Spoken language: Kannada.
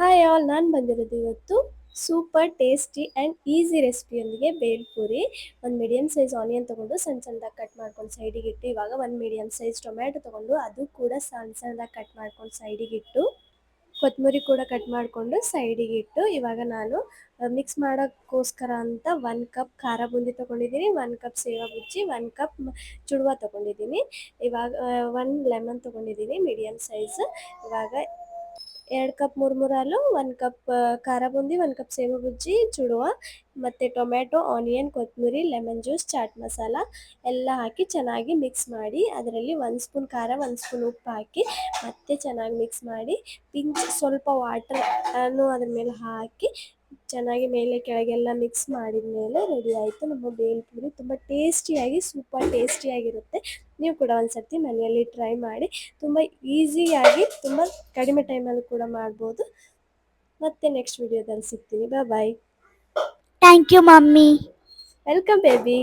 ಹಾಯ್ ಆಲ್, ನಾನು ಬಂದಿರೋದು ಇವತ್ತು ಸೂಪರ್ ಟೇಸ್ಟಿ ಆ್ಯಂಡ್ ಈಸಿ ರೆಸಿಪಿಯೊಂದಿಗೆ ಬೇಲ್ಪುರಿ. ಒಂದು ಮೀಡಿಯಮ್ ಸೈಜ್ ಆನಿಯನ್ ತೊಗೊಂಡು ಸಣ್ಣ ಸಣ್ಣದಾಗಿ ಕಟ್ ಮಾಡ್ಕೊಂಡು ಸೈಡಿಗೆ ಇಟ್ಟು, ಇವಾಗ ಒಂದು ಮೀಡಿಯಮ್ ಸೈಜ್ ಟೊಮ್ಯಾಟೊ ತೊಗೊಂಡು ಅದು ಕೂಡ ಸಣ್ಣ ಸಣ್ಣದಾಗಿ ಕಟ್ ಮಾಡ್ಕೊಂಡು ಸೈಡಿಗೆ ಇಟ್ಟು, ಕೊತ್ತಂಬರಿ ಕೂಡ ಕಟ್ ಮಾಡಿಕೊಂಡು ಸೈಡಿಗೆ ಇಟ್ಟು, ಇವಾಗ ನಾನು ಮಿಕ್ಸ್ ಮಾಡೋಕ್ಕೋಸ್ಕರ ಅಂತ 1 ಕಪ್ ಖಾರ ಬೂಂದಿ ತೊಗೊಂಡಿದ್ದೀನಿ, 1 ಕಪ್ ಸೇವಾ ಬುಜ್ಜಿ, 1 ಕಪ್ ಚುಡುವ ತೊಗೊಂಡಿದ್ದೀನಿ. ಇವಾಗ 1 ಲೆಮನ್ ತೊಗೊಂಡಿದ್ದೀನಿ ಮೀಡಿಯಮ್ ಸೈಜ್. ಇವಾಗ 2 ಕಪ್ ಮುರ್ಮುರ ಹಾಲು, 1 ಕಪ್ ಖಾರ ಬೂಂದಿ, 1 ಕಪ್ ಸೇವು ಬುಜ್ಜಿ, ಚುಡುವ ಮತ್ತು ಟೊಮ್ಯಾಟೊ, ಆನಿಯನ್, ಕೊತ್ತಂಬರಿ, ಲೆಮನ್ ಜ್ಯೂಸ್, ಚಾಟ್ ಮಸಾಲ ಎಲ್ಲ ಹಾಕಿ ಚೆನ್ನಾಗಿ ಮಿಕ್ಸ್ ಮಾಡಿ, ಅದರಲ್ಲಿ 1 ಸ್ಪೂನ್ ಖಾರ, 1 ಸ್ಪೂನ್ ಉಪ್ಪು ಹಾಕಿ ಮತ್ತೆ ಚೆನ್ನಾಗಿ ಮಿಕ್ಸ್ ಮಾಡಿ, ಸ್ವಲ್ಪ ವಾಟರ್ ಅನ್ನು ಅದ್ರ ಮೇಲೆ ಹಾಕಿ ಚೆನ್ನಾಗಿ ಮೇಲೆ ಕೆಳಗೆಲ್ಲ ಮಿಕ್ಸ್ ಮಾಡಿದ ಮೇಲೆ ರೆಡಿ ಆಯಿತು ನಮ್ಮ ಬೇಲ್ಪುರಿ. ತುಂಬ ಟೇಸ್ಟಿಯಾಗಿ ಸೂಪರ್ ಟೇಸ್ಟಿಯಾಗಿರುತ್ತೆ. ನೀವು ಕೂಡ ಒಂದು ಸರ್ತಿ ಮನೆಯಲ್ಲಿ ಟ್ರೈ ಮಾಡಿ. ತುಂಬ ಈಸಿಯಾಗಿ ತುಂಬ ಕಡಿಮೆ ಟೈಮಲ್ಲಿ ಕೂಡ ಮಾಡ್ಬೋದು. ಮತ್ತೆ ನೆಕ್ಸ್ಟ್ ವಿಡಿಯೋದಲ್ಲಿ ಸಿಗ್ತೀನಿ. Bye. Thank you mummy. Welcome baby.